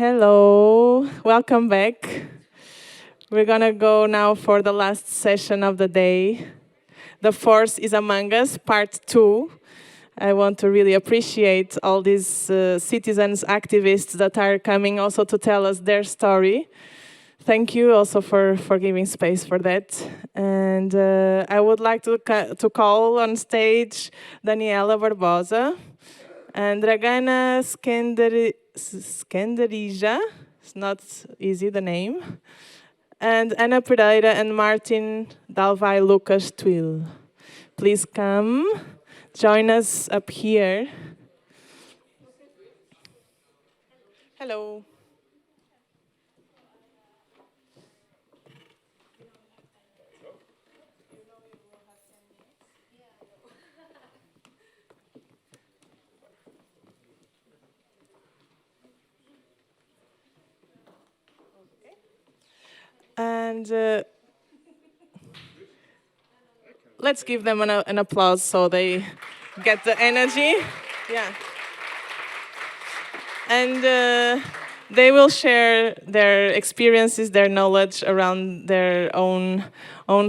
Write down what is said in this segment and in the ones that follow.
Hello, welcome back. We're gonna go now for the last session of the day. The Force is Among Us, part 2. I want to really appreciate all these citizens, activists that are coming also to tell us their story. Thank you also for giving space for that. And I would like to call on stage Daniela Barbosa and Dragana Skenderija. It's not easy, the name. And Ana Pereira and Martin Dalvai Lucas Twill. Please come, join us up here. Hello. And let's give them an applause so they get the energy. Yeah. And they will share their experiences, their knowledge around their own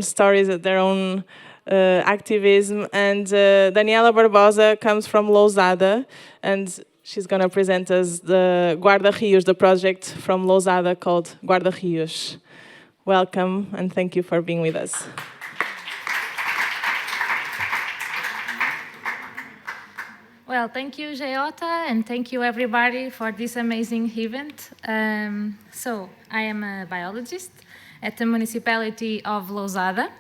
stories, their own activism. And Daniela Barbosa comes from Lousada, and she's going to present us the Guarda Rios, the project from Lousada called Guarda Rios. Welcome, and thank you for being with us. Well, thank you, Jayota, and thank you, everybody, for this amazing event. So, I am a biologist at the municipality of Lousada.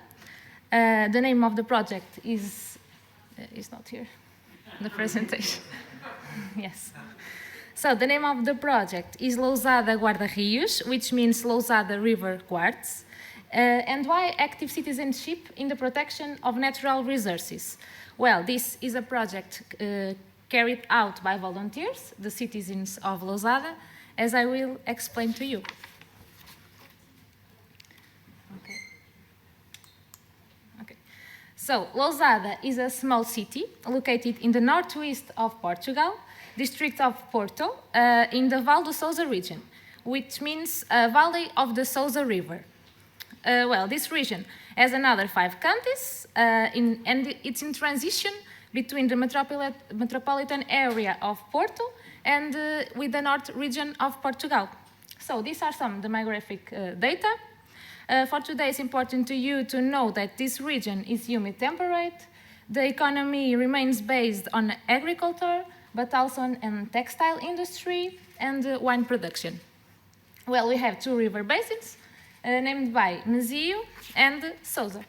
The name of the project is not here, the presentation. Yes. So, the name of the project is Lousada Guarda Rios, which means Lousada River Guards. And why active citizenship in the protection of natural resources? Well, this is a project carried out by volunteers, the citizens of Lousada, as I will explain to you. Okay. So, Lousada is a small city located in the northwest of Portugal, district of Porto, in the Val do Sousa region, which means Valley of the Sousa River. Well, this region has another 5 counties, and it's in transition between the metropolitan area of Porto and with the north region of Portugal. So these are some demographic data. For today, it's important to you to know that this region is humid temperate. The economy remains based on agriculture, but also on textile industry and wine production. Well, we have 2 river basins, named by Mezio and Sousa.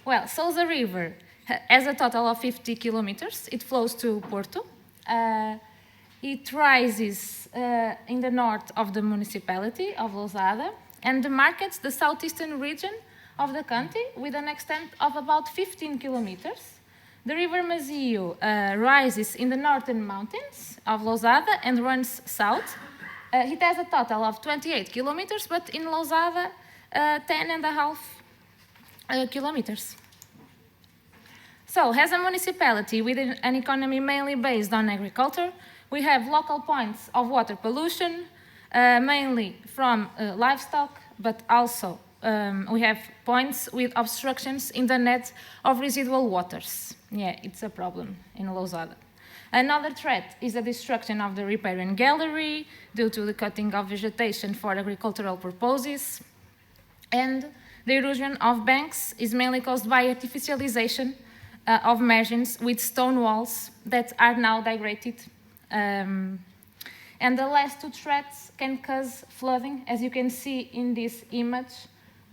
Well, Sousa River has a total of 50 kilometers. It flows to Porto. It rises in the north of the municipality of Lousada and demarcates the southeastern region of the country with an extent of about 15 kilometers. The river Mezio rises in the northern mountains of Lousada and runs south. It has a total of 28 kilometers, but in Lousada, 10.5 kilometers. So, as a municipality with an economy mainly based on agriculture, we have local points of water pollution, mainly from livestock, but also we have points with obstructions in the net of residual waters. Yeah, it's a problem in Lousada. Another threat is the destruction of the riparian gallery due to the cutting of vegetation for agricultural purposes. And the erosion of banks is mainly caused by artificialization of margins with stone walls that are now degraded. And the last 2 threats can cause flooding. As you can see in this image,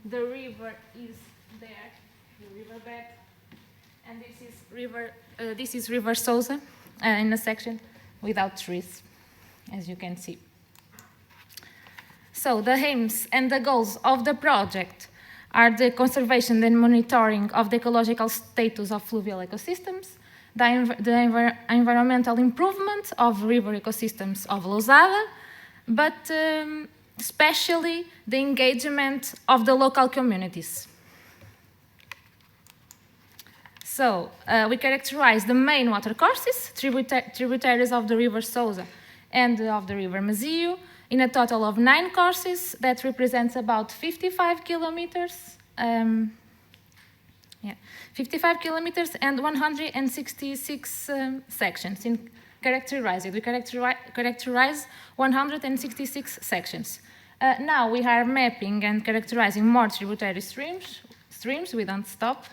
the river is there, the riverbed, and this is River Sousa in a section without trees, as you can see. So the aims and the goals of the project are the conservation and monitoring of the ecological status of fluvial ecosystems, the environmental improvement of river ecosystems of Lousada, but especially the engagement of the local communities. So we characterize the main watercourses, tributaries of the river Sousa, and of the River Mazio, in a total of 9 courses that represents about 55 kilometers. 55 kilometers and 166 sections. We characterize 166 sections. Now we are mapping and characterizing more tributary streams. We don't stop.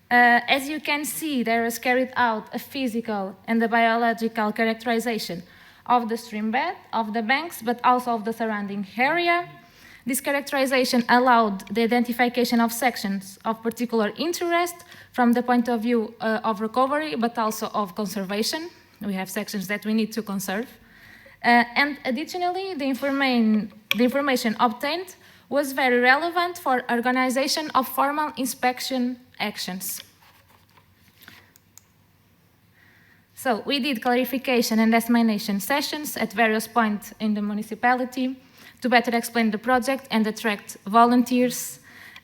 As you can see, there is carried out a physical and a biological characterization of the stream bed, of the banks, but also of the surrounding area. This characterization allowed the identification of sections of particular interest from the point of view of recovery, but also of conservation. We have sections that we need to conserve. And additionally, the information obtained was very relevant for organization of formal inspection actions. So we did clarification and dissemination sessions at various points in the municipality to better explain the project and attract volunteers.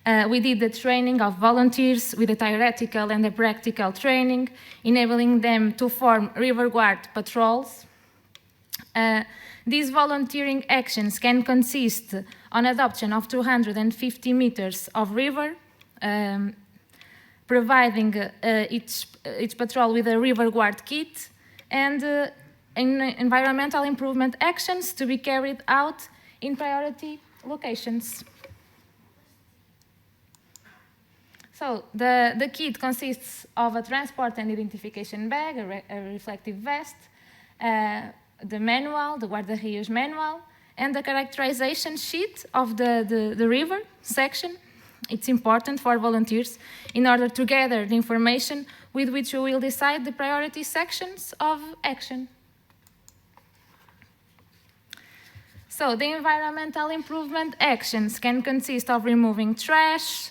We did the training of volunteers with the theoretical and the practical training, enabling them to form river guard patrols. These volunteering actions can consist on adoption of 250 meters of river, providing each patrol with a river guard kit, and in environmental improvement actions to be carried out in priority locations. So the kit consists of a transport and identification bag, a reflective vest, the manual, the Guarda-Rios manual, and the characterization sheet of the river section. It's important for volunteers in order to gather the information with which we will decide the priority sections of action. So the environmental improvement actions can consist of removing trash,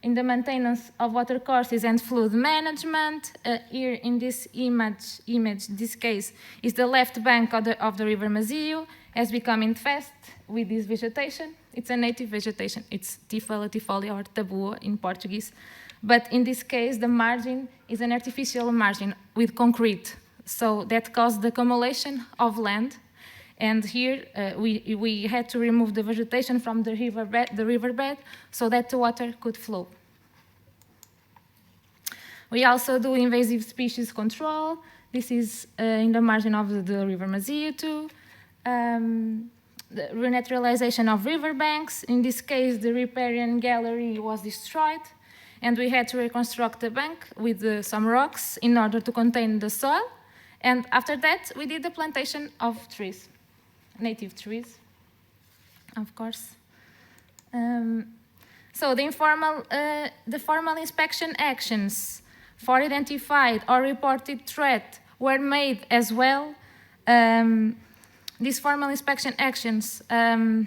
in the maintenance of water courses and flood management. Here in this image, this case, is the left bank of the River Mazio, has become infested with this vegetation. It's a native vegetation. It's Tifa latifolia or tabua in Portuguese. But in this case, the margin is an artificial margin with concrete. So that caused the accumulation of land. And here we had to remove the vegetation from the riverbed so that the water could flow. We also do invasive species control. This is in the margin of the River Mazio too. The renaturalization of riverbanks. In this case, the riparian gallery was destroyed, and we had to reconstruct the bank with some rocks in order to contain the soil. And after that, we did the plantation of trees. Native trees, of course. So the formal inspection actions for identified or reported threat were made as well. These formal inspection actions, the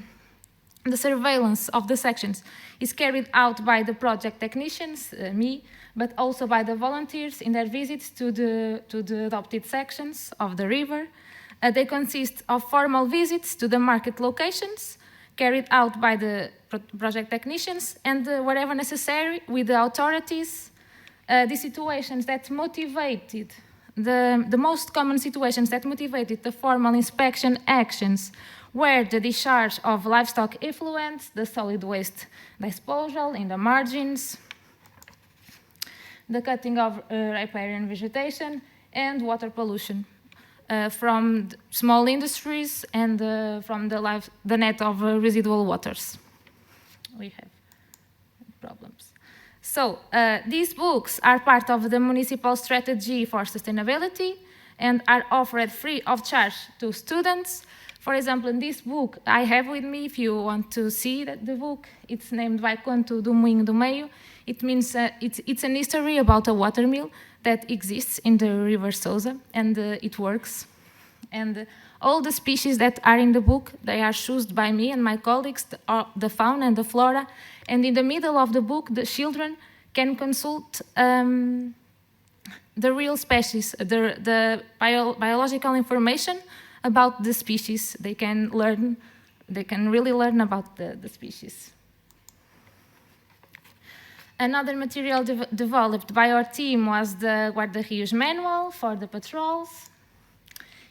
surveillance of the sections is carried out by the project technicians, me, but also by the volunteers in their visits to the adopted sections of the river. They consist of formal visits to the market locations carried out by the project technicians and wherever necessary with the authorities. The situations that motivated, the most common situations that motivated the formal inspection actions were the discharge of livestock effluents, the solid waste disposal in the margins, the cutting of riparian vegetation, and water pollution. From small industries and from the net of residual waters. We have problems. So these books are part of the municipal strategy for sustainability and are offered free of charge to students. For example, in this book I have with me, if you want to see the book, it's named Vai Conto do Moinho do Meio. It means it's an history about a watermill that exists in the River Sousa, and it works. And all the species that are in the book, they are chosen by me and my colleagues, the fauna and the flora. And in the middle of the book, the children can consult the real species, the biological information about the species. They can really learn about the species. Another material developed by our team was the Guarda-Rios manual for the patrols.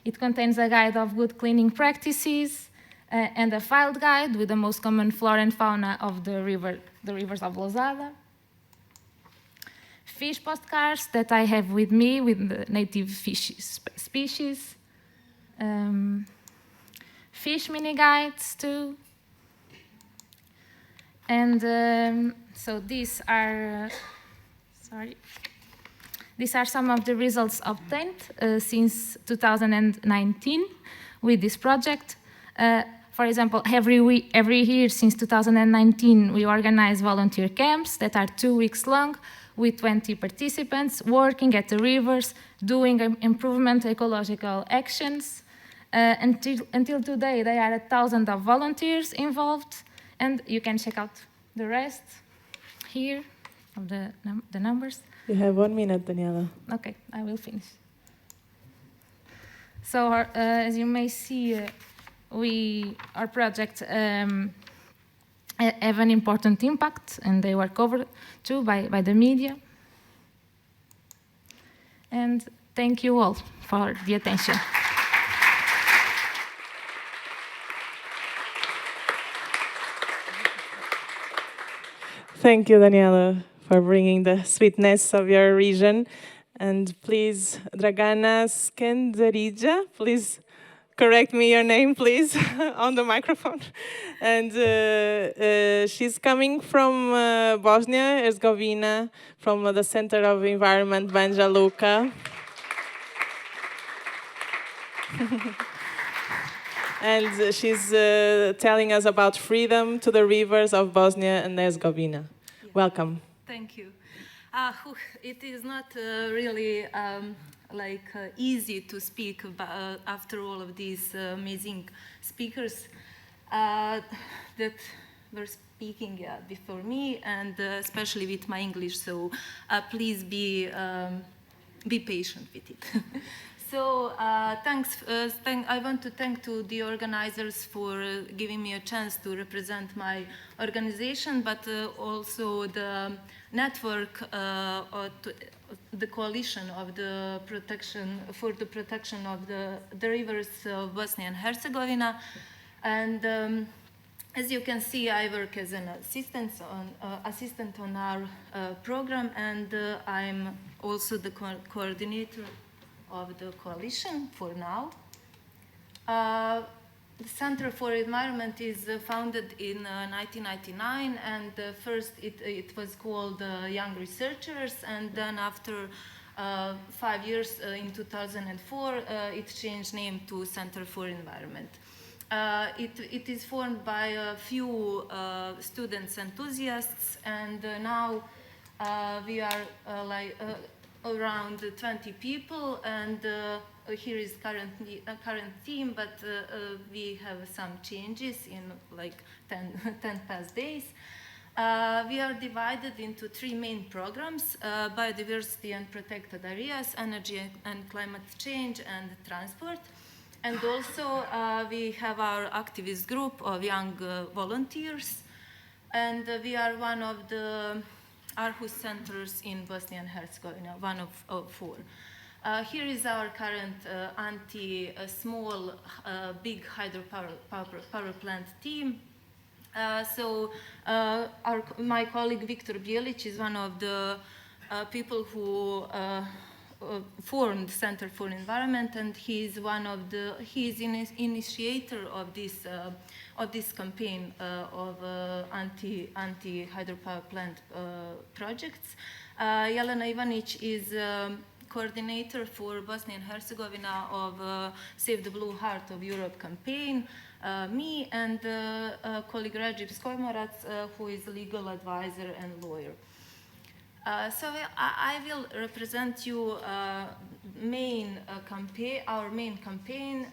It contains a guide of good cleaning practices and a filed guide with the most common flora and fauna of the rivers of Lousada. Fish postcards that I have with me with the native fish species. Fish mini guides too. And so these are some of the results obtained since 2019 with this project. For example, every year since 2019, we organize volunteer camps that are 2 weeks long with 20 participants working at the rivers, doing improvement ecological actions. Until today, there are 1,000 of volunteers involved, and you can check out the rest here of the numbers. You have 1 minute, Daniela. Okay, I will finish. So as you may see, our project have an important impact, and they were covered too by the media. And thank you all for the attention. Thank you, Daniela, for bringing the sweetness of your region. And please, Dragana Skendarija, please correct me your name, please, on the microphone. And she's coming from Bosnia Herzegovina, from the Center of Environment Banja Luka. And she's telling us about freedom to the rivers of Bosnia and Herzegovina. Yeah. Welcome. Thank you. It is not really easy to speak after all of these amazing speakers that were speaking before me, and especially with my English. So please be patient with it. So thanks. I want to thank to the organizers for giving me a chance to represent my organization, but also the network, the coalition of the protection of the rivers of Bosnia and Herzegovina. And as you can see, I work as an assistant on our program, and I'm also the coordinator of the coalition for now. The Center for Environment is founded in 1999, and first it was called Young Researchers, and then after 5 years, in 2004, it changed name to Center for Environment. It is formed by a few students enthusiasts, and now we are around 20 people, and here is current team, but we have some changes in 10 past days. We are divided into 3 main programs: biodiversity and protected areas, energy and climate change, and transport. And also we have our activist group of young volunteers, and we are one of the Aarhus centers in Bosnia and Herzegovina, one of 4. Here is our current anti-small, big hydropower plant team. My colleague Viktor Bijelic is one of the people who formed Center for Environment, and he's an initiator of this campaign of anti-hydropower plant projects. Jelena Ivanic is coordinator for Bosnia and Herzegovina of Save the Blue Heart of Europe campaign. Me and colleague Rajib Skojmorac, who is legal advisor and lawyer. So I will represent you our main campaign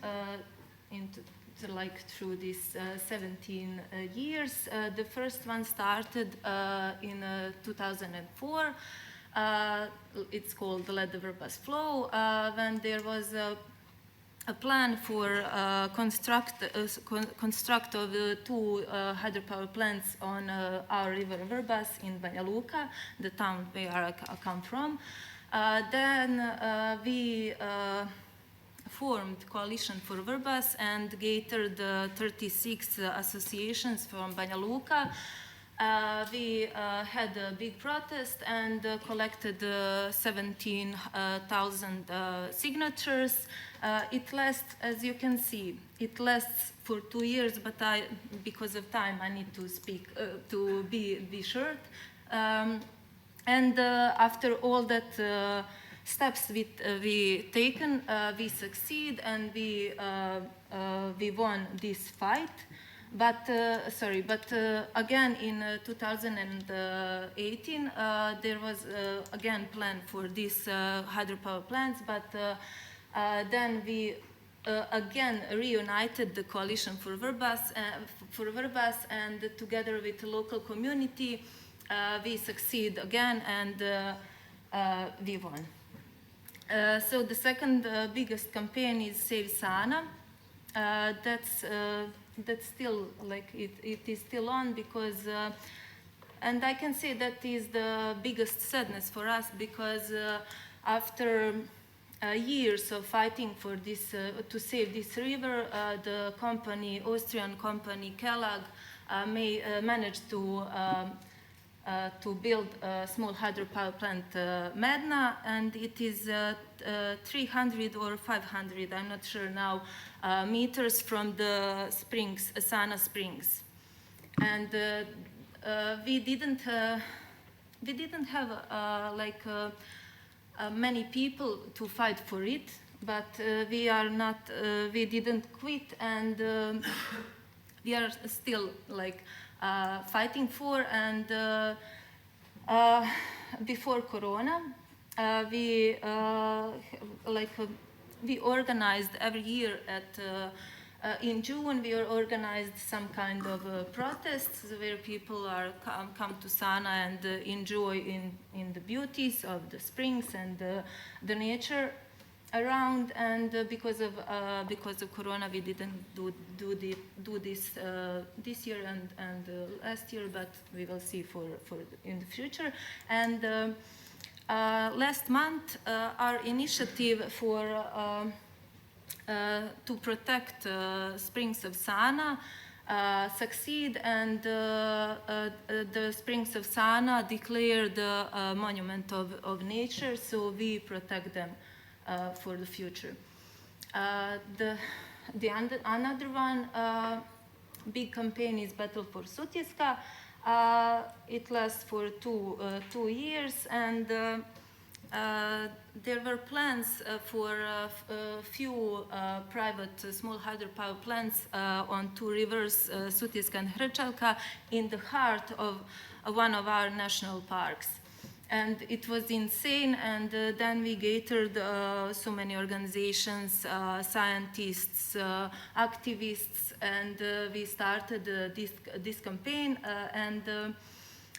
through these 17 years. The first one started in 2004. It's called Let the Verbas Flow, when there was a plan for construct of the 2 hydropower plants on our river Verbas in Banja Luka, the town where I come from. Then we formed coalition for Vrbas and gathered 36 associations from Banja Luka. We had a big protest and collected 17,000 signatures. It lasts, as you can see, it lasts for 2 years, but because of time, I need to speak, to be short. And after all that steps we taken, we succeed and we won this fight. But again in 2018 there was again plan for these hydropower plants, but then we again reunited the coalition for Vrbas, and together with the local community we succeed again and we won. So the second biggest campaign is Save Sana. That's still like it is still on because and I can say that is the biggest sadness for us because after years of fighting for this to save this river, the Austrian company Kelag managed to build a small hydropower plant Medna, and it is 300 or 500, I'm not sure now, meters from the springs, Sana Springs. And we didn't have many people to fight for it, but we didn't quit, and we are still fighting for. And before Corona, we organized every year in June. We organized some kind of protests where people come to Sana and enjoy in the beauties of the springs and the nature around. And because of Corona, we didn't do this this year and last year, but we will see for in the future. And last month, our initiative to protect springs of Sana succeed, and the springs of Sana declared a monument of nature, so we protect them for the future. Another one big campaign is Battle for Sutjeska. It lasts for two years, and there were plans for a few private small hydropower plants on two rivers, Sutjeska and Hrčalka, in the heart of one of our national parks. And it was insane, and then we gathered so many organizations, scientists, activists, and we started this campaign.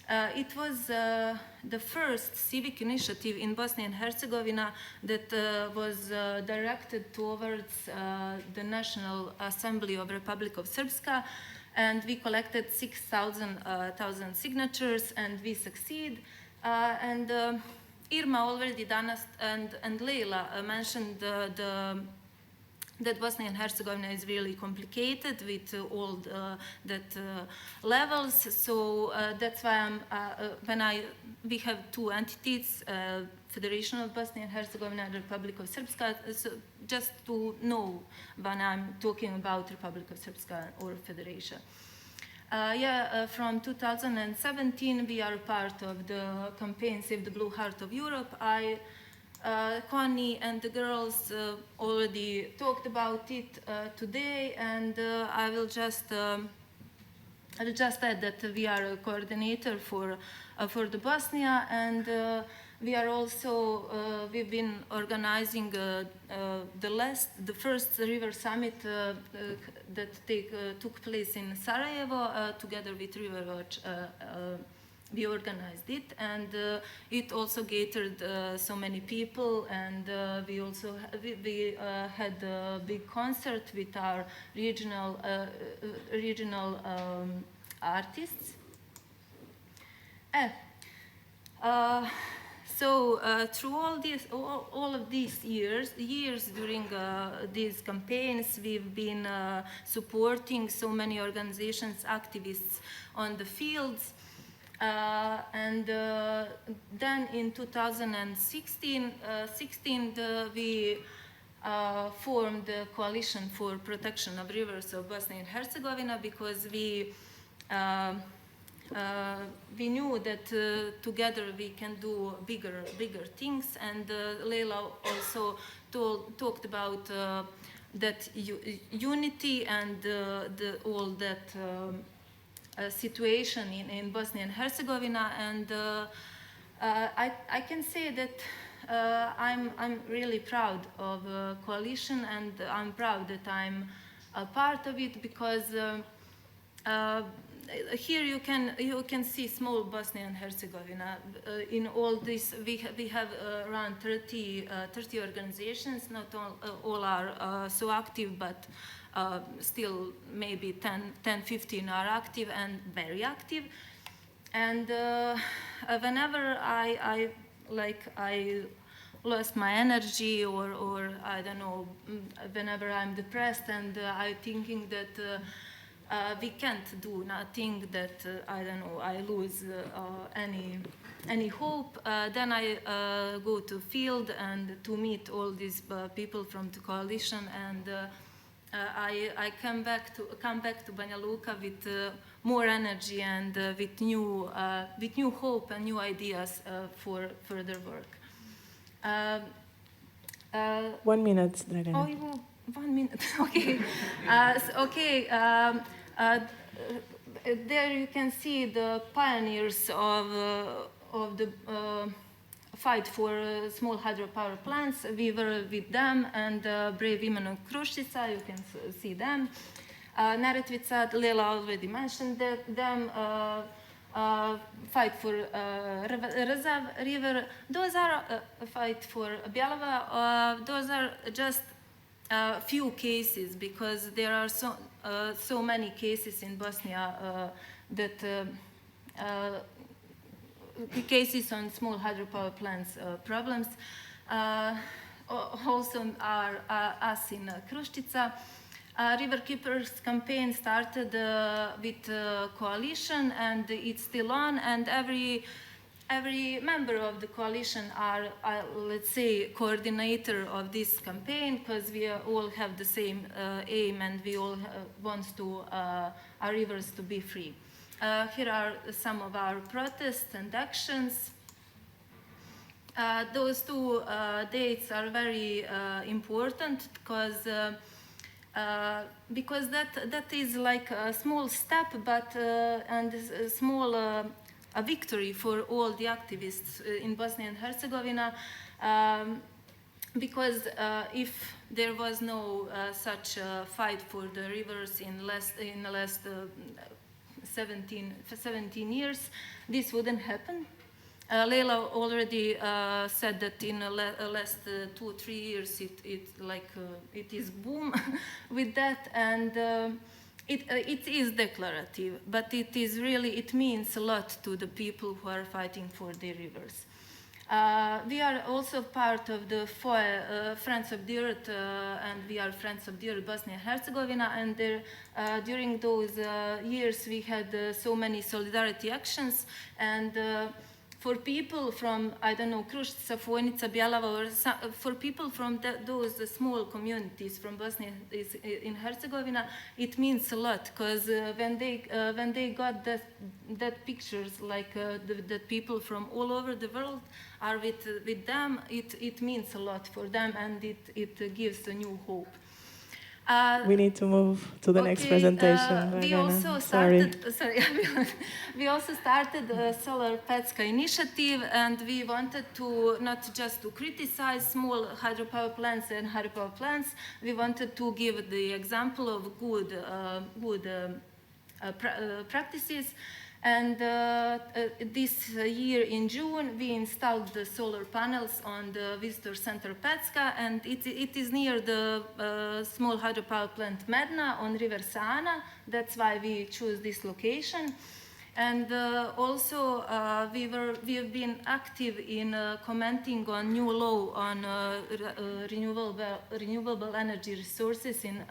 It was the first civic initiative in Bosnia and Herzegovina that was directed towards the National Assembly of Republic of Srpska, and we collected 6,000 signatures, and we succeed. And Irma already and Leila mentioned that Bosnia and Herzegovina is really complicated with all that levels. So that's why we have two entities, Federation of Bosnia and Herzegovina and Republic of Srpska. So just to know when I'm talking about Republic of Srpska or Federation. From 2017 we are part of the campaign Save the Blue Heart of Europe. Connie and the girls already talked about it today, and I will just add that we are a coordinator for the Bosnia, and we are also we've been organizing the first river summit that took place in Sarajevo together with River Watch. We organized it, and it also gathered so many people, and we also had a big concert with our regional artists. So through all of these years during these campaigns, we've been supporting so many organizations, activists on the fields. And then in 2016, we formed the Coalition for Protection of Rivers of Bosnia and Herzegovina, because we knew that together we can do bigger things. And Leila also talked about that unity and all that situation in Bosnia and Herzegovina. And I can say that I'm really proud of Coalition, and I'm proud that I'm a part of it, because here you can see small Bosnia and Herzegovina. In all this, we have around 30 organizations. Not all are so active, but still maybe 10-15 are active and very active. And whenever I lost my energy, or I don't know, whenever I'm depressed and I'm thinking that we can't do nothing, that I don't know, I lose any hope, then I go to field and to meet all these people from the coalition, and I come back to Banja Luka with more energy and with new hope and new ideas for further work. 1 minute, Dragana. Oh, you will 1 minute. Okay. There you can see the pioneers of the fight for small hydropower plants. We were with them, and brave women of Kruščica, you can see them. Neretvica, Lela already mentioned them. Fight for Rezav River. Those are fight for Bjelava. Those are just few cases, because there are so many cases in Bosnia that cases on small hydropower plants problems. Also are us in Kruščica. River Keepers campaign started with coalition, and it's still on, and every member of the coalition are let's say, coordinator of this campaign, because we all have the same aim, and we all want our rivers to be free. Here are some of our protests and actions. Those two dates are very important, because that is like a small step, but and a small a victory for all the activists in Bosnia and Herzegovina, because if there was no such fight for the rivers in the last 17 years, this wouldn't happen. Leila already said that in the last 2-3 years it is boom with that, and it is declarative, but it means a lot to the people who are fighting for their rivers. We are also part of the FOE, Friends of the Earth, and we are Friends of the Earth Bosnia and Herzegovina, and during those years we had so many solidarity actions, and for people from, I don't know, Kruščica, Fojnica, Bjelava, or for people from those small communities from Bosnia in Herzegovina, it means a lot, because when they got that pictures, like that people from all over the world are with them, it means a lot for them, and it gives a new hope. We need to move to the next presentation. We also started the Solar Patzka initiative, and we wanted to not just to criticize small hydropower plants and hydropower plants. We wanted to give the example of good practices. And this year in June, we installed the solar panels on the visitor center Patzka, and it is near the small hydropower plant Medna on River Sana. That's why we choose this location. And also, we have been active in commenting on new law on renewable energy resources in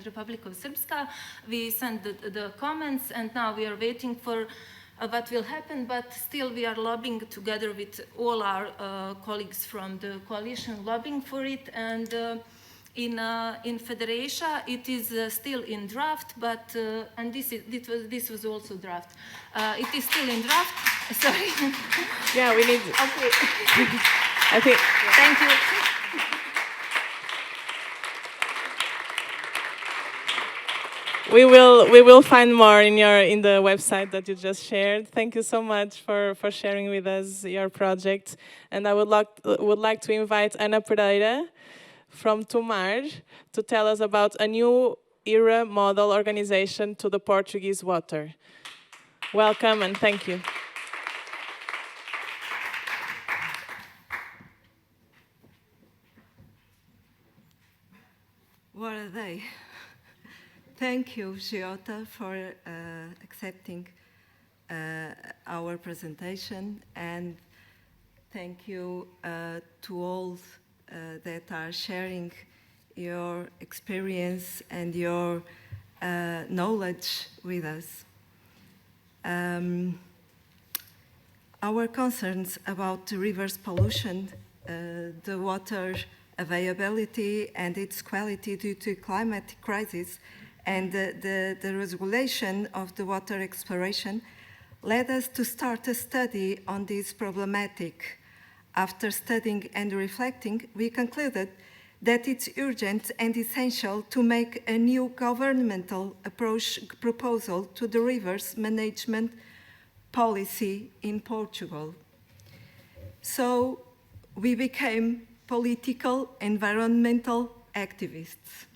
Republic of Srpska. We sent the comments, and now we are waiting for what will happen, but still we are lobbying together with all our colleagues from the coalition, lobbying for it. And in Federation, it is still in draft, but and this was also draft. It is still in draft. Sorry. Yeah, we need. Okay. I think. Thank you. We will find more in the website that you just shared. Thank you so much for sharing with us your project. And I would like to invite Ana Pereira from Tomar to tell us about a new era model organization to the Portuguese water. Welcome and thank you. What a day. Thank you, Giota, for accepting our presentation, and thank you to all that are sharing your experience and your knowledge with us. Our concerns about the river's pollution, the water availability and its quality due to climatic crisis, and the regulation of the water exploration led us to start a study on this problematic. After studying and reflecting, we concluded that it's urgent and essential to make a new governmental approach proposal to the rivers management policy in Portugal. So we became political environmental activists.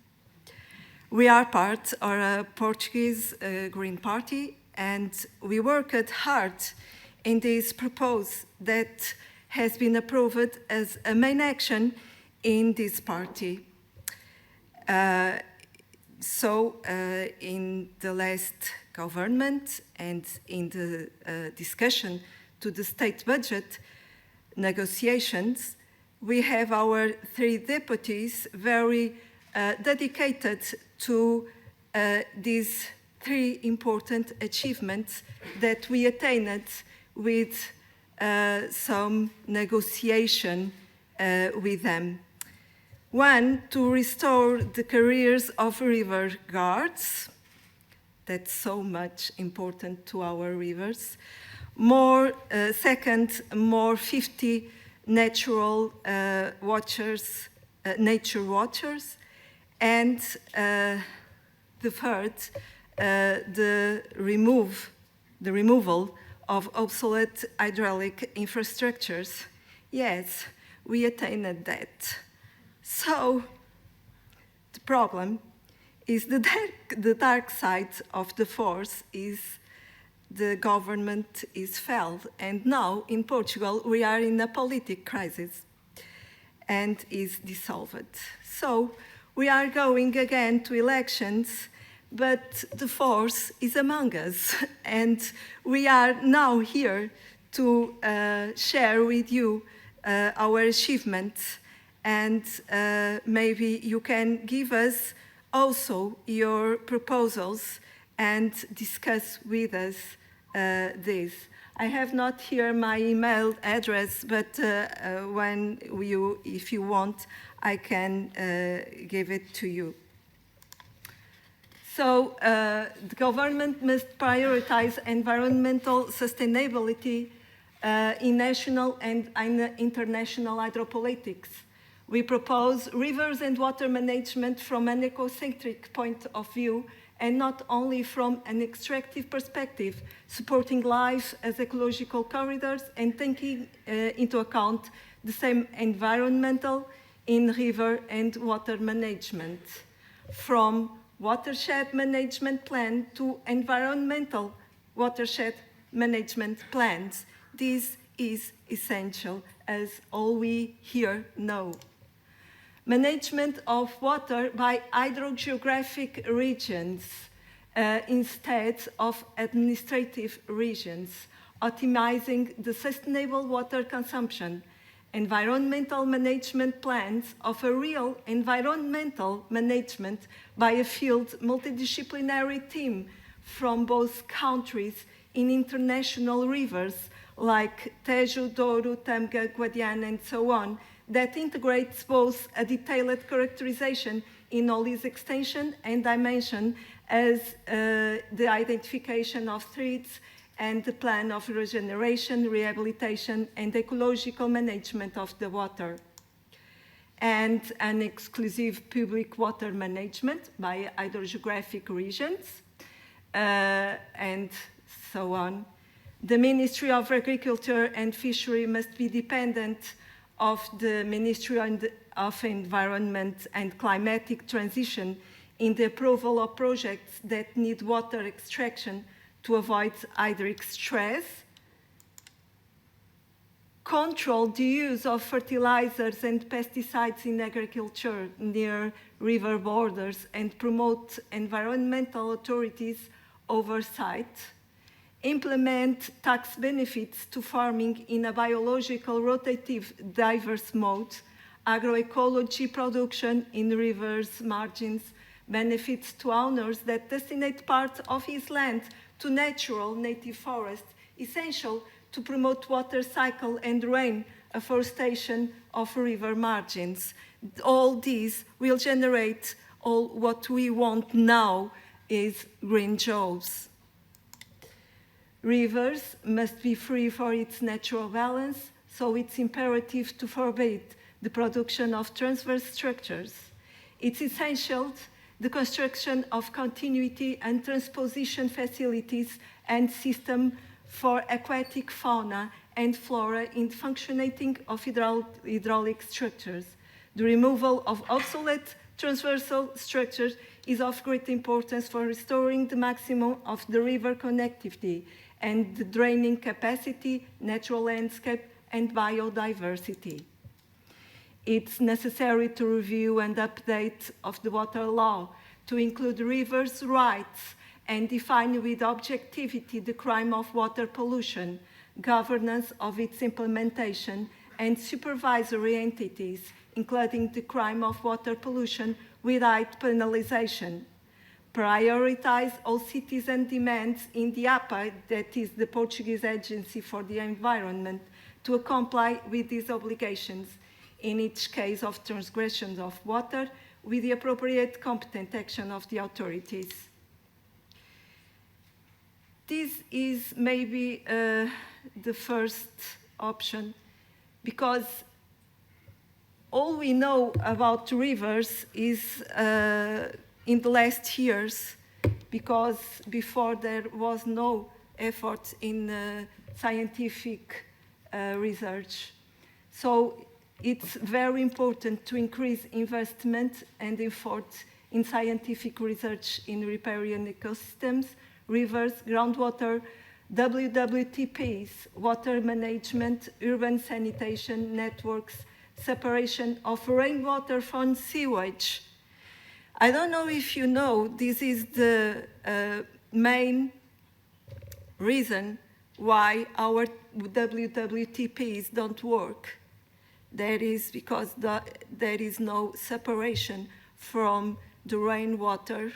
We are part of a Portuguese Green Party, and we worked hard in this proposal that has been approved as a main action in this party. In the last government and in the discussion to the state budget negotiations, we have our 3 deputies very dedicated to these 3 important achievements that we attained with some negotiation with them. 1, to restore the careers of river guards. That's so much important to our rivers. Second, more 50 natural watchers, nature watchers. And the third, the removal of obsolete hydraulic infrastructures. Yes, we attained that. So the problem is the dark side of the force is the government is failed, and now in Portugal we are in a political crisis and is dissolved. So we are going again to elections, but the force is among us, and we are now here to share with you our achievements, and maybe you can give us also your proposals and discuss with us this. I have not here my email address, but if you want, I can give it to you. So the government must prioritize environmental sustainability in national and international hydropolitics. We propose rivers and water management from an ecocentric point of view, and not only from an extractive perspective, supporting life as ecological corridors and taking into account the same environmental in river and water management. From watershed management plan to environmental watershed management plans. This is essential, as all we here know. Management of water by hydrogeographic regions. instead of administrative regions, optimizing the sustainable water consumption. Environmental management plans offer real environmental management by a field multidisciplinary team from both countries in international rivers like Tejo, Douro, Tamga, Guadiana, and so on, that integrates both a detailed characterization in all its extension and dimension as the identification of threats and the plan of regeneration, rehabilitation, and ecological management of the water. And an exclusive public water management by hydrogeographic regions, and so on. The Ministry of Agriculture and Fishery must be dependent of the Ministry of Environment and Climatic Transition in the approval of projects that need water extraction to avoid hydric stress, control the use of fertilizers and pesticides in agriculture near river borders, and promote environmental authorities' oversight, implement tax benefits to farming in a biological, rotative, diverse mode, agroecology production in rivers margins, benefits to owners that destinate part of his land to natural native forest, essential to promote water cycle and rain afforestation of river margins. All these will generate all what we want now is green jobs. Rivers must be free for its natural balance, so it's imperative to forbid the production of transverse structures. It's essential the construction of continuity and transposition facilities and system for aquatic fauna and flora in the functioning of hydraulic structures. The removal of obsolete transversal structures is of great importance for restoring the maximum of the river connectivity and the draining capacity, natural landscape, and biodiversity. It's necessary to review and update of the water law to include rivers' rights and define with objectivity the crime of water pollution, governance of its implementation, and supervisory entities, including the crime of water pollution without penalization. Prioritize all citizen demands in the APA, that is the Portuguese Agency for the Environment, to comply with these obligations in each case of transgressions of water with the appropriate competent action of the authorities. This is maybe the first option, because all we know about rivers is in the last years, because before there was no effort in scientific research. So it's very important to increase investment and effort in scientific research in riparian ecosystems, rivers, groundwater, WWTPs, water management, urban sanitation networks, separation of rainwater from sewage. I don't know if you know, this is the main reason why our WWTPs don't work. That is because there is no separation from the rainwater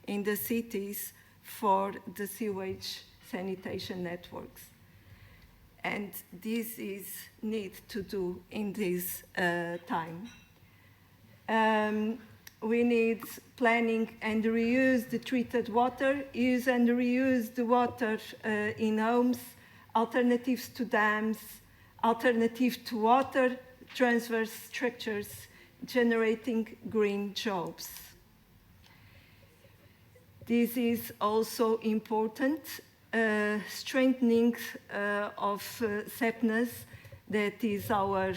in the cities for the sewage sanitation networks. And this is need to do in this time. We need planning and reuse the treated water, use and reuse the water in homes, alternatives to dams, alternative to water, transverse structures, generating green jobs. This is also important, strengthening of SEPNAS, that is our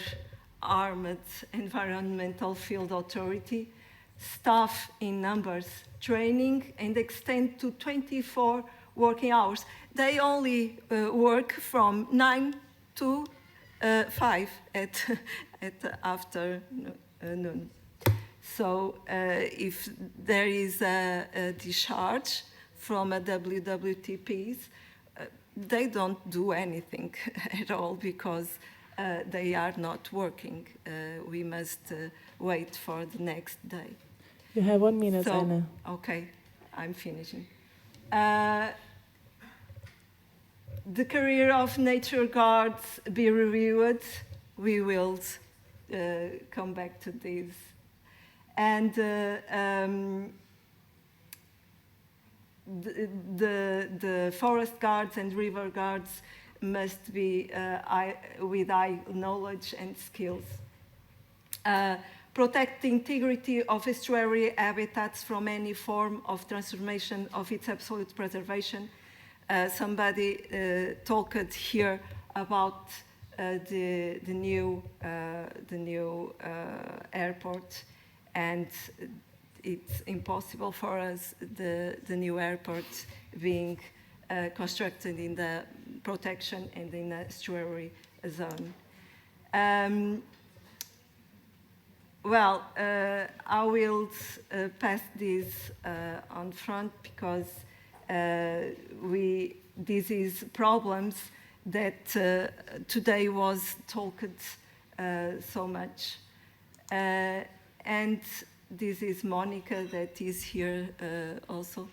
armed environmental field authority, staff in numbers, training, and extend to 24 working hours. They only work from 9 to 5 at afternoon. So if there is a discharge from a WWTPs, they don't do anything at all because they are not working. We must wait for the next day. You have 1 minute, So, Anna. okay, I'm finishing. The career of nature guards be reviewed. We will come back to this. And the forest guards and river guards must be with high knowledge and skills. Protect the integrity of estuary habitats from any form of transformation of its absolute preservation. Somebody talked here about the new airport, and it's impossible for us, the new airport being constructed in the protection and in the estuary zone. Well, I will pass this on front because this is problems that today was talked so much. And this is Monica that is here also.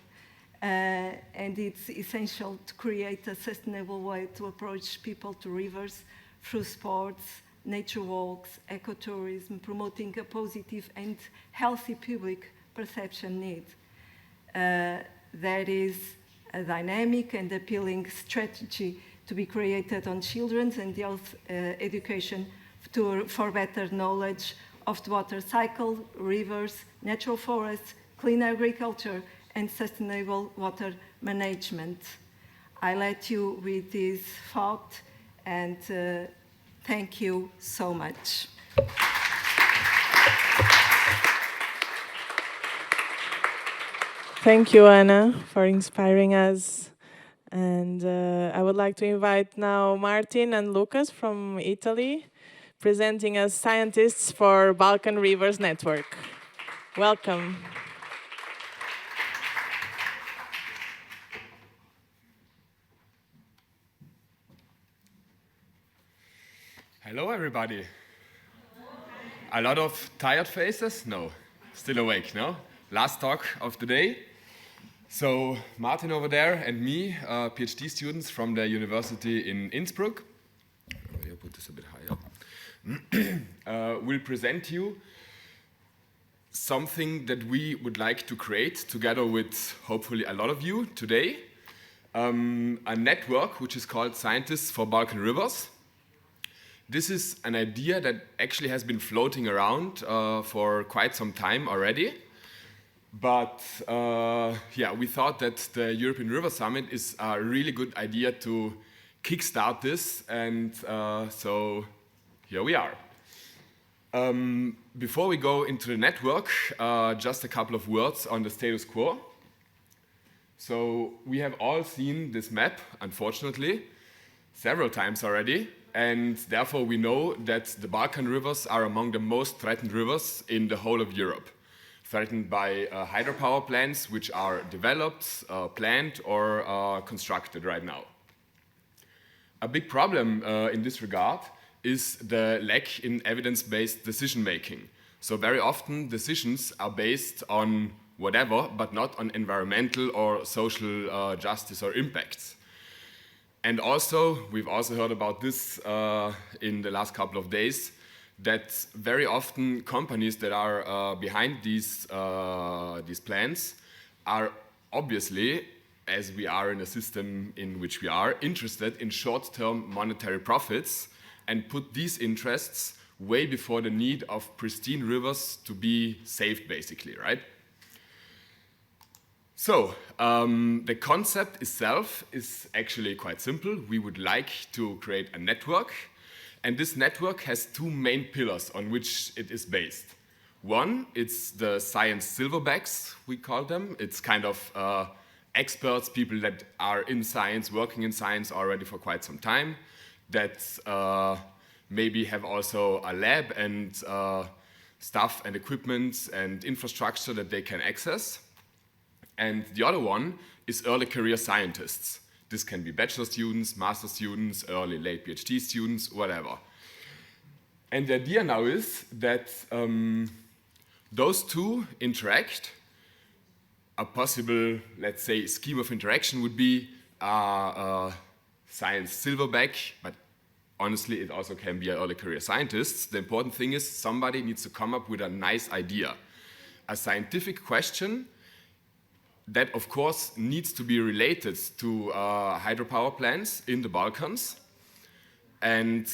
And it's essential to create a sustainable way to approach people to rivers through sports, nature walks, ecotourism, promoting a positive and healthy public perception need. There is a dynamic and appealing strategy to be created on children's and health education for better knowledge of the water cycle, rivers, natural forests, clean agriculture, and sustainable water management. I let you with this thought, and thank you so much. Thank you, Anna, for inspiring us. And I would like to invite now Martin and Lucas from Italy, presenting as scientists for Balkan Rivers Network. Welcome. Hello, everybody. A lot of tired faces? No, still awake, no? Last talk of the day. So Martin over there and me, PhD students from the university in Innsbruck, I'll put this a bit higher, will present you something that we would like to create together with hopefully a lot of you today, a network which is called Scientists for Balkan Rivers. This is an idea that actually has been floating around for quite some time already. But yeah, we thought that the European River Summit is a really good idea to kickstart this, and so here we are. Before we go into the network, just a couple of words on the status quo. So we have all seen this map, unfortunately, several times already, and therefore we know that the Balkan rivers are among the most threatened rivers in the whole of Europe. Threatened by hydropower plants which are developed, planned, or constructed right now. A big problem in this regard is the lack in evidence-based decision-making. So very often decisions are based on whatever, but not on environmental or social justice or impacts. And also, we've also heard about this in the last couple of days, that very often companies that are behind these plans are obviously, as we are in a system in which we are, interested in short-term monetary profits and put these interests way before the need of pristine rivers to be saved, basically, right? So, the concept itself is actually quite simple. We would like to create a network. And this network has two main pillars on which it is based. One, it's the science silverbacks, we call them. It's kind of experts, people that are in science, working in science already for quite some time, that maybe have also a lab and stuff and equipment and infrastructure that they can access. And the other one is early career scientists. This can be bachelor students, master students, early, late PhD students, whatever. And the idea now is that those two interact. A possible, let's say, scheme of interaction would be science silverback, but honestly, it also can be early career scientists. The important thing is somebody needs to come up with a nice idea, a scientific question that, of course, needs to be related to hydropower plants in the Balkans. And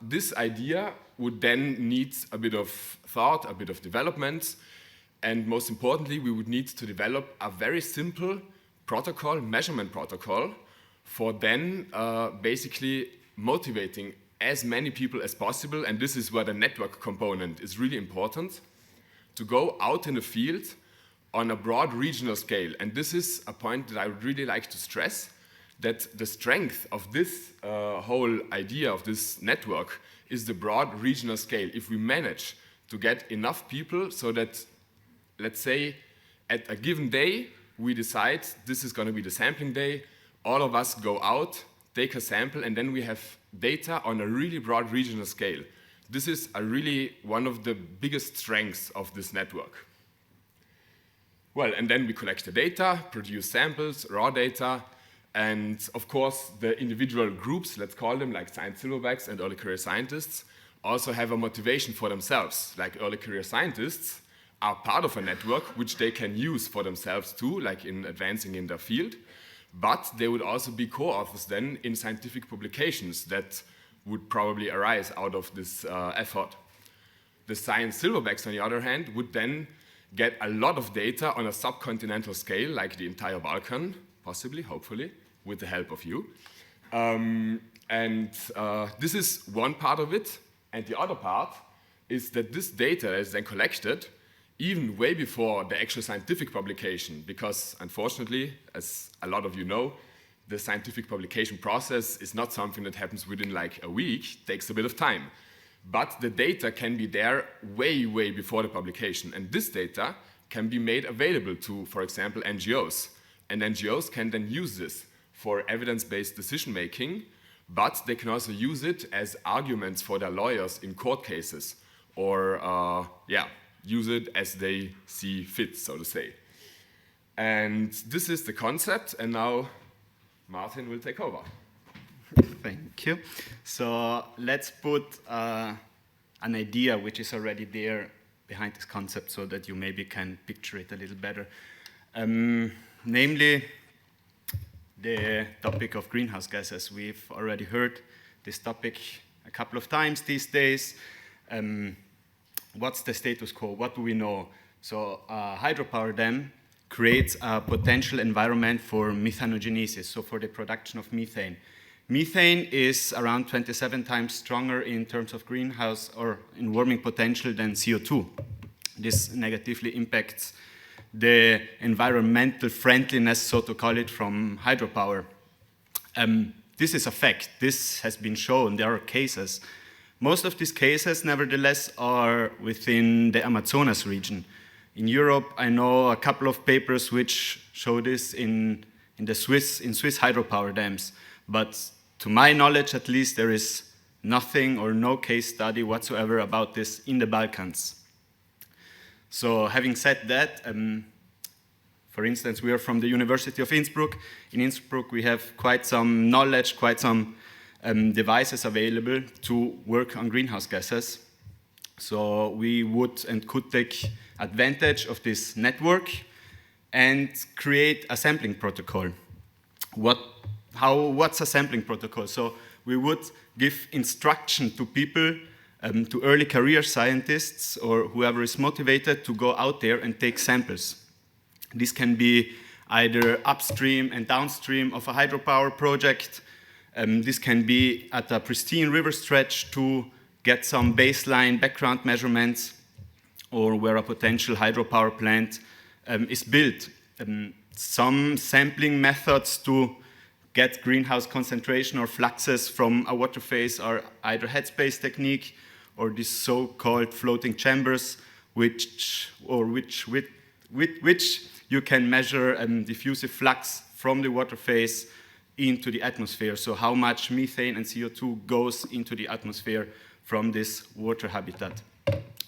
this idea would then need a bit of thought, a bit of development, and most importantly, we would need to develop a very simple protocol, measurement protocol, for then basically motivating as many people as possible, and this is where the network component is really important, to go out in the field on a broad regional scale. And this is a point that I would really like to stress, that the strength of this whole idea of this network is the broad regional scale. If we manage to get enough people so that, let's say, at a given day, we decide this is going to be the sampling day, all of us go out, take a sample, and then we have data on a really broad regional scale. This is one of the biggest strengths of this network. Well, and then we collect the data, produce samples, raw data, and of course the individual groups, let's call them, like science silverbacks and early career scientists, also have a motivation for themselves. Like early career scientists are part of a network which they can use for themselves too, like in advancing in their field, but they would also be co-authors then in scientific publications that would probably arise out of this effort. The science silverbacks, on the other hand, would then get a lot of data on a subcontinental scale, like the entire Balkan, possibly, hopefully, with the help of you. This is one part of it, and the other part is that this data is then collected even way before the actual scientific publication, because unfortunately, as a lot of you know, the scientific publication process is not something that happens within like a week, it takes a bit of time. But the data can be there way, way before the publication, and this data can be made available to, for example, NGOs. And NGOs can then use this for evidence-based decision-making, but they can also use it as arguments for their lawyers in court cases, or use it as they see fit, so to say. And this is the concept, and now Martin will take over. Thank you. So let's put an idea which is already there behind this concept so that you maybe can picture it a little better. Namely, the topic of greenhouse gases. We've already heard this topic a couple of times these days. What's the status quo? What do we know? So a hydropower dam creates a potential environment for methanogenesis, so for the production of methane. Methane is around 27 times stronger in terms of greenhouse or in warming potential than CO2. This negatively impacts the environmental friendliness, so to call it, from hydropower. This is a fact. This has been shown. There are cases. Most of these cases, nevertheless, are within the Amazonas region. In Europe, I know a couple of papers which show this in Swiss hydropower dams. But to my knowledge, at least, there is nothing or no case study whatsoever about this in the Balkans. So having said that, for instance, we are from the University of Innsbruck. In Innsbruck, we have quite some knowledge, quite some devices available to work on greenhouse gases. So we would and could take advantage of this network and create a sampling protocol. What's a sampling protocol? So we would give instruction to people, to early career scientists or whoever is motivated to go out there and take samples. This can be either upstream and downstream of a hydropower project. This can be at a pristine river stretch to get some baseline background measurements, or where a potential hydropower plant is built. Some sampling methods to get greenhouse concentration or fluxes from a water phase are either headspace technique or these so-called floating chambers, which you can measure diffusive flux from the water phase into the atmosphere. So how much methane and CO2 goes into the atmosphere from this water habitat.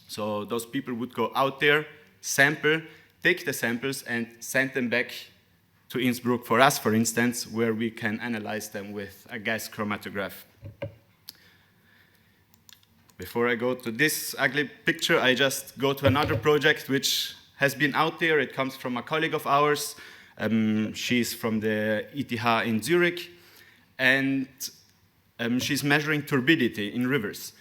So those people would go out there, sample, take the samples and send them back to Innsbruck for us, for instance, where we can analyze them with a gas chromatograph. Before I go to this ugly picture, I just go to another project which has been out there. It comes from a colleague of ours. She's from the ETH in Zurich, and she's measuring turbidity in rivers.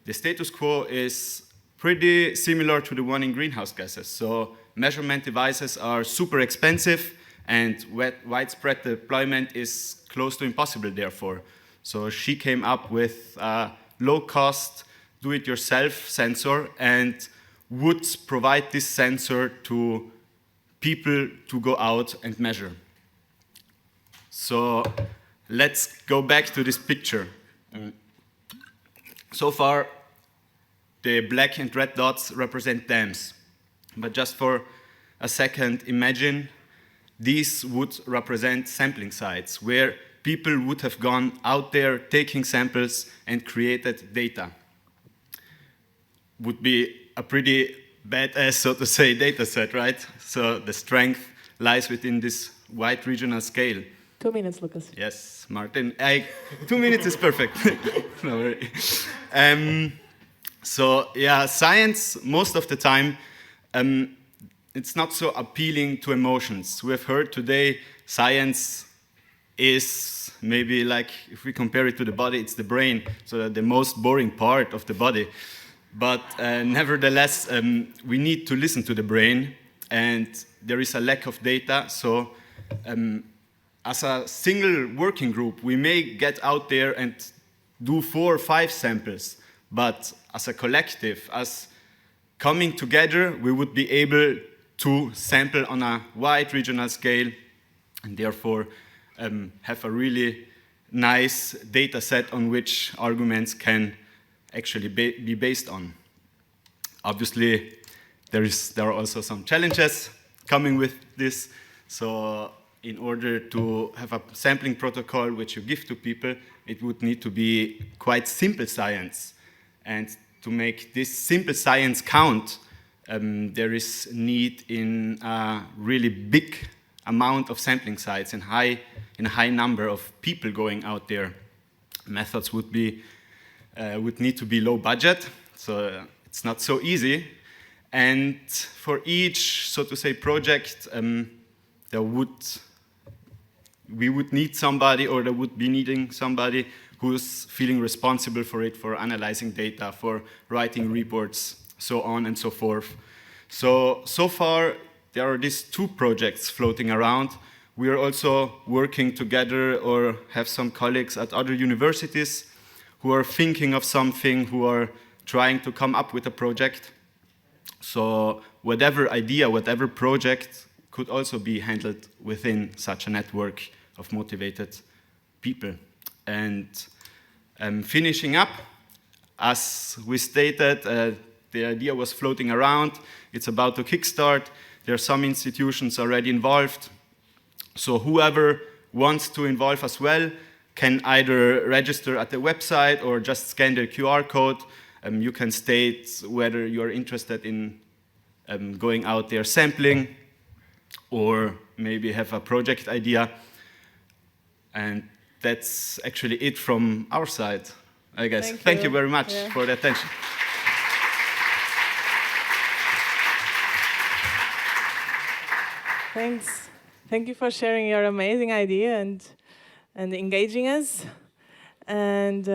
The status quo is pretty similar to the one in greenhouse gases. So measurement devices are super expensive, and widespread deployment is close to impossible, therefore. So she came up with a low-cost, do-it-yourself sensor and would provide this sensor to people to go out and measure. So let's go back to this picture. So far, the black and red dots represent dams. But just for a second, imagine these would represent sampling sites where people would have gone out there taking samples and created data. Would be a pretty badass, so to say, data set, right? So the strength lies within this wide regional scale. 2 minutes, Lucas. Yes, Martin. 2 minutes is perfect. No worry. So yeah, science, most of the time, it's not so appealing to emotions. We have heard today science is maybe like, if we compare it to the body, it's the brain, so the most boring part of the body. But nevertheless, we need to listen to the brain, and there is a lack of data. So as a single working group, we may get out there and do 4 or 5 samples, but as a collective, as coming together, we would be able to sample on a wide regional scale, and therefore have a really nice data set on which arguments can actually be based on. Obviously, there are also some challenges coming with this. So in order to have a sampling protocol which you give to people, it would need to be quite simple science. And to make this simple science count, there is need in a really big amount of sampling sites and in a high number of people going out there. Methods would need to be low budget, so it's not so easy. And for each, so to say, project, we would need somebody, or there would be needing somebody who's feeling responsible for it, for analyzing data, for writing reports, so on and so forth. So far, there are these 2 projects floating around. We are also working together, or have some colleagues at other universities who are thinking of something, who are trying to come up with a project. So whatever idea, whatever project could also be handled within such a network of motivated people. And finishing up, as we stated, the idea was floating around. It's about to kickstart. There are some institutions already involved. So whoever wants to involve as well can either register at the website or just scan the QR code. You can state whether you're interested in going out there sampling, or maybe have a project idea. And that's actually it from our side, I guess. Thank you very much for the attention. Thanks. Thank you for sharing your amazing idea and engaging us. And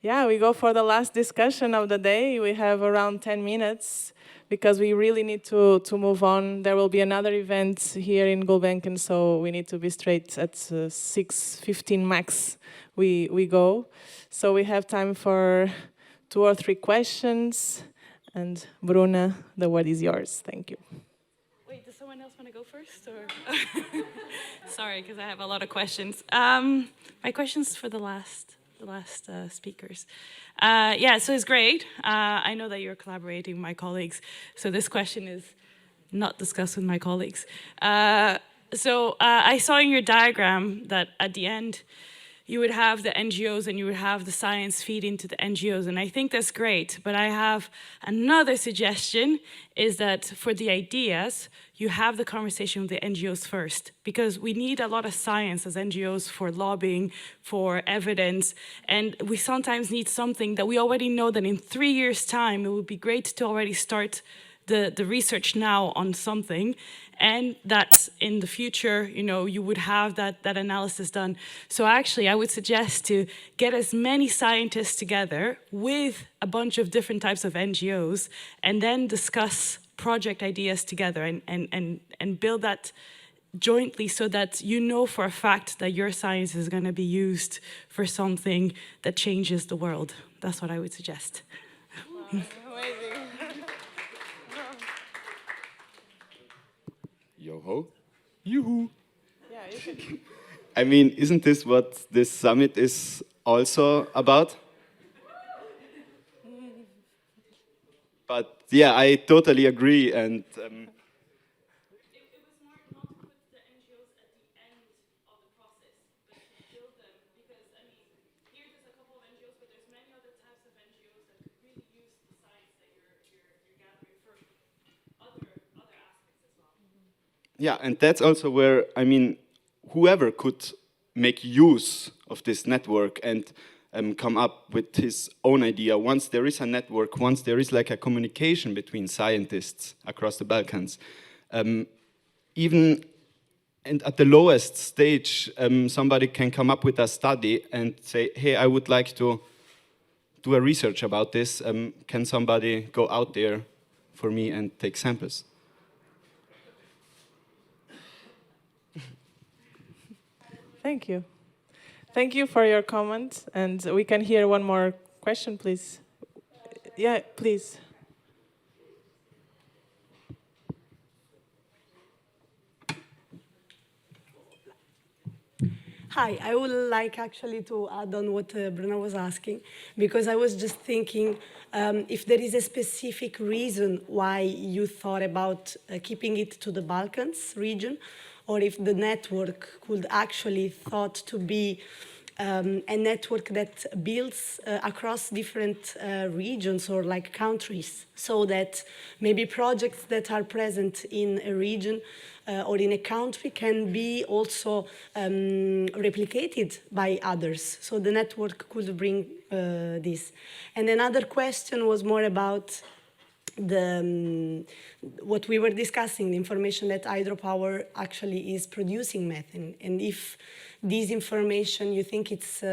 yeah, we go for the last discussion of the day. We have around 10 minutes because we really need to move on. There will be another event here in Gulbenkian, so we need to be straight at 6:15 max. We go. So we have time for 2 or 3 questions. And Bruna, the word is yours. Thank you. Wait, does someone else want to go first? Or sorry, because I have a lot of questions. My question's for the last speakers. Yeah, so it's great. I know that you're collaborating with my colleagues. So this question is not discuss with my colleagues. So I saw in your diagram that at the end, you would have the NGOs and you would have the science feed into the NGOs, and I think that's great. But I have another suggestion, is that for the ideas, you have the conversation with the NGOs first, because we need a lot of science as NGOs for lobbying, for evidence, and we sometimes need something that we already know that in 3 years' time, it would be great to already start the research now on something, and that in the future, you would have that analysis done. So actually, I would suggest to get as many scientists together with a bunch of different types of NGOs, and then discuss project ideas together and build that jointly, so that you know for a fact that your science is going to be used for something that changes the world. That's what I would suggest. Wow, amazing. Yo-ho. Yoo-hoo. Yeah, you can. I mean, isn't this what this summit is also about? But yeah, I totally agree. And It was more not to put the NGOs at the end of the process, but to build them, because I mean, here there's a couple of NGOs, but there's many other types of NGOs that could really use the science that you're gathering for other aspects as well. yeah, and that's also where, I mean, whoever could make use of this network and come up with his own idea. Once there is a network, once there is like a communication between scientists across the Balkans, even and at the lowest stage, somebody can come up with a study and say, hey, I would like to do a research about this. Can somebody go out there for me and take samples? Thank you. Thank you for your comment. And we can hear one more question, please. Yeah, please. Hi, I would like actually to add on what Bruna was asking, because I was just thinking if there is a specific reason why you thought about keeping it to the Balkans region, or if the network could actually thought to be a network that builds across different regions or like countries, so that maybe projects that are present in a region or in a country can be also replicated by others. So the network could bring this. And another question was more about what we were discussing, the information that hydropower actually is producing methane, and if this information, you think it's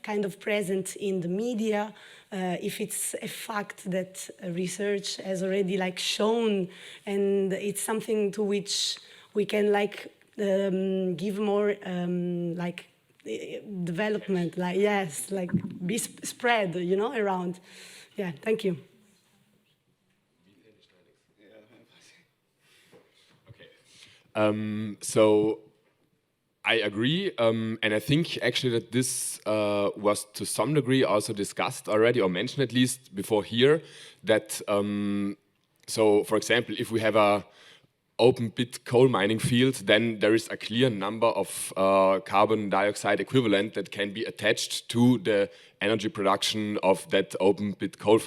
kind of present in the media, if it's a fact that research has already like shown, and it's something to which we can like give more like development, like yes, like be spread, around. Yeah, thank you. So I agree, and I think actually that this was to some degree also discussed already, or mentioned at least before here, that so for example, if we have a open pit coal mining field, then there is a clear number of carbon dioxide equivalent that can be attached to the energy production of that open pit coal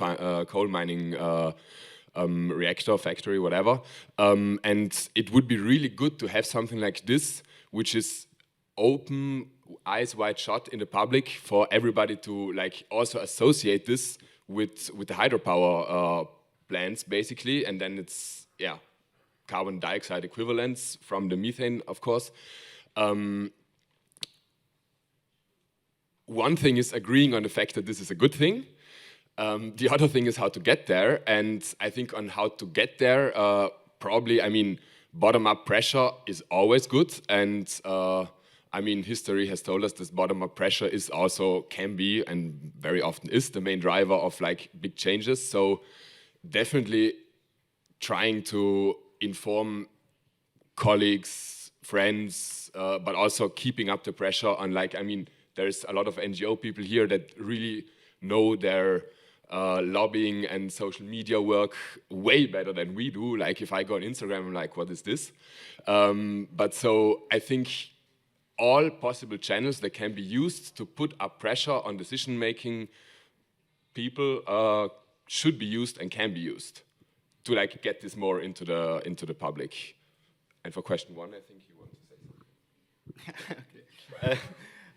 mining reactor, factory, whatever. And it would be really good to have something like this, which is open, eyes wide shut in the public for everybody to like also associate this with the hydropower plants, basically. And then it's, yeah, carbon dioxide equivalents from the methane, of course. One thing is agreeing on the fact that this is a good thing. The other thing is how to get there, and I think on how to get there, probably, I mean, bottom-up pressure is always good, and I mean, history has told us this bottom-up pressure is also, can be, and very often is the main driver of like big changes. So definitely trying to inform colleagues, friends, but also keeping up the pressure on like, I mean, there's a lot of NGO people here that really know their lobbying and social media work way better than we do. Like if I go on Instagram, I'm like, what is this? But so I think all possible channels that can be used to put up pressure on decision-making people should be used and can be used to like get this more into the public. And for question one, I think you want to say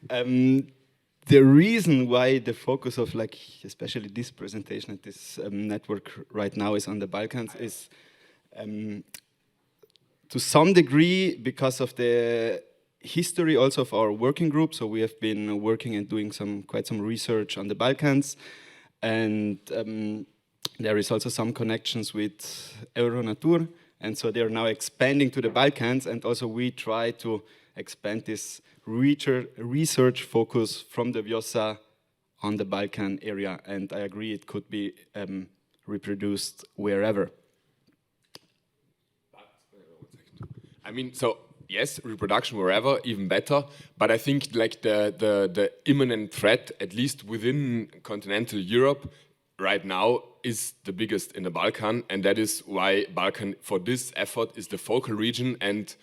something. Okay. The reason why the focus of like especially this presentation at this network right now is on the Balkans is to some degree because of the history also of our working group. So we have been working and doing quite some research on the Balkans, and there is also some connections with Euronatur, and so they are now expanding to the Balkans, and also we try to expand this research focus from the Vjosa on the Balkan area, and I agree it could be reproduced wherever. I mean, so yes, reproduction wherever, even better. But I think like the imminent threat, at least within continental Europe, right now is the biggest in the Balkan, and that is why Balkan for this effort is the focal region, and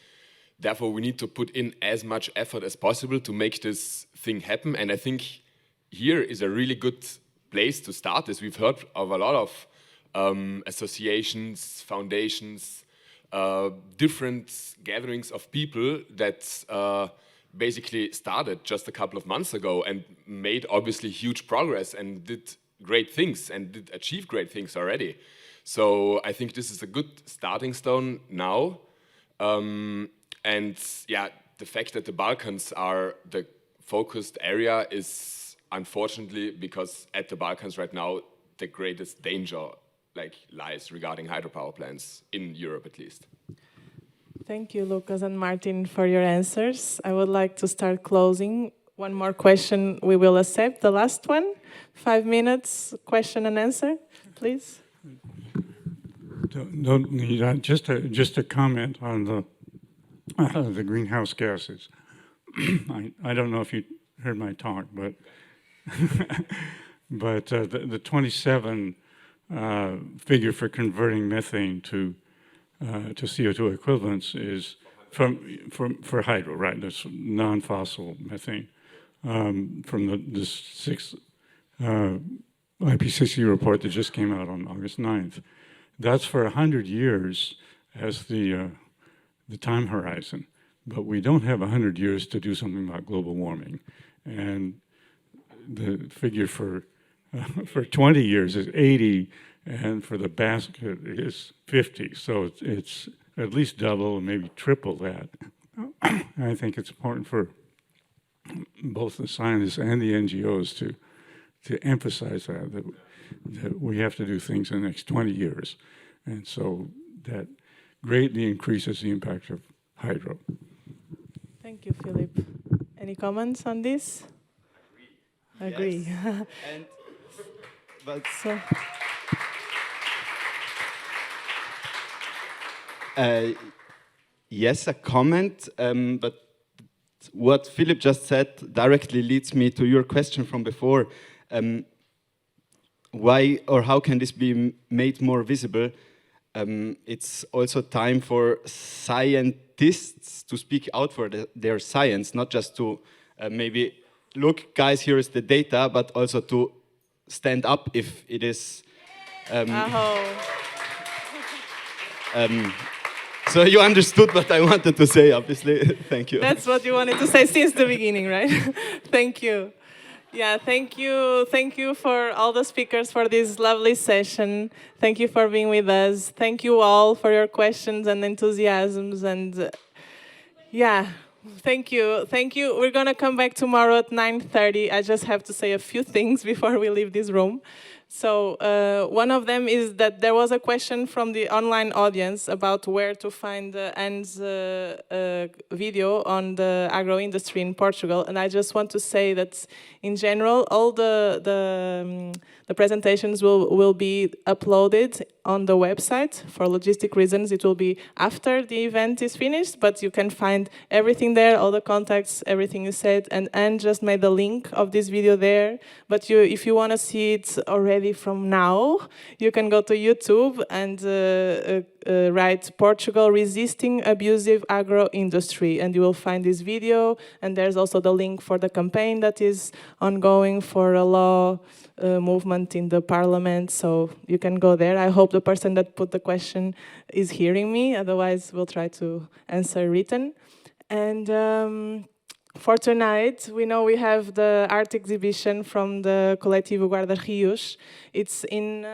therefore we need to put in as much effort as possible to make this thing happen. And I think here is a really good place to start this. We've heard of a lot of associations, foundations, different gatherings of people that basically started just a couple of months ago and made obviously huge progress and did great things and did achieve great things already. So I think this is a good starting stone now. And yeah, the fact that the Balkans are the focused area is unfortunately because at the Balkans right now, the greatest danger lies regarding hydropower plants in Europe at least. Thank you, Lucas and Martin, for your answers. I would like to start closing. One more question we will accept, the last one. 5 minutes, question and answer, please. Don't need just a comment on the greenhouse gases. I don't know if you heard my talk, but but the 27 figure for converting methane to CO2 equivalents is for hydro, right? That's non-fossil methane from the sixth IPCC report that just came out on August 9th. That's for 100 years as the time horizon, but we don't have 100 years to do something about global warming. And the figure for 20 years is 80, and for the basket is 50. So it's at least double and maybe triple that. I think it's important for both the scientists and the NGOs to emphasize that we have to do things in the next 20 years. And so that greatly increases the impact of hydro. Thank you, Philip. Any comments on this? Agree. Yes. But so. Yes, a comment, but what Philip just said directly leads me to your question from before. Why or how can this be made more visible? It's also time for scientists to speak out for their science, not just to maybe, look, guys, here is the data, but also to stand up if it is... So you understood what I wanted to say, obviously. Thank you. That's what you wanted to say since the beginning, right? Thank you. Yeah, thank you. Thank you for all the speakers for this lovely session. Thank you for being with us. Thank you all for your questions and enthusiasms. And yeah, thank you. Thank you. We're going to come back tomorrow at 9:30. I just have to say a few things before we leave this room. So one of them is that there was a question from the online audience about where to find Anne's video on the agro industry in Portugal. And I just want to say that in general, all the presentations will be uploaded on the website. For logistic reasons, it will be after the event is finished, but you can find everything there, all the contacts, everything is said. And Anne just made the link of this video there. But if you want to see it already already from now. You can go to YouTube and write Portugal resisting abusive agro-industry, and you will find this video, and there's also the link for the campaign that is ongoing for a law movement in the parliament, so you can go there. I hope the person that put the question is hearing me, otherwise we'll try to answer written. And for tonight, we know we have the art exhibition from the Coletivo Guarda Rios. It's in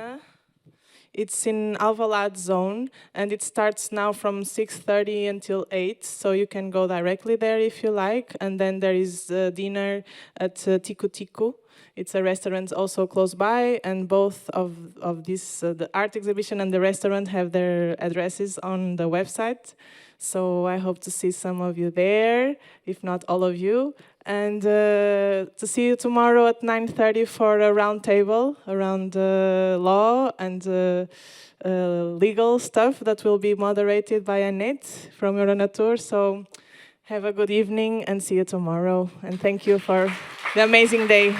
Alvalade zone, and it starts now from 6:30 until 8, so you can go directly there if you like. And then there is dinner at Tiku Tiku. It's a restaurant also close by, and both of this, the art exhibition and the restaurant, have their addresses on the website. So I hope to see some of you there, if not all of you. And to see you tomorrow at 9:30 for a round table around law and legal stuff that will be moderated by Annette from Euronatur. So have a good evening and see you tomorrow. And thank you for the amazing day.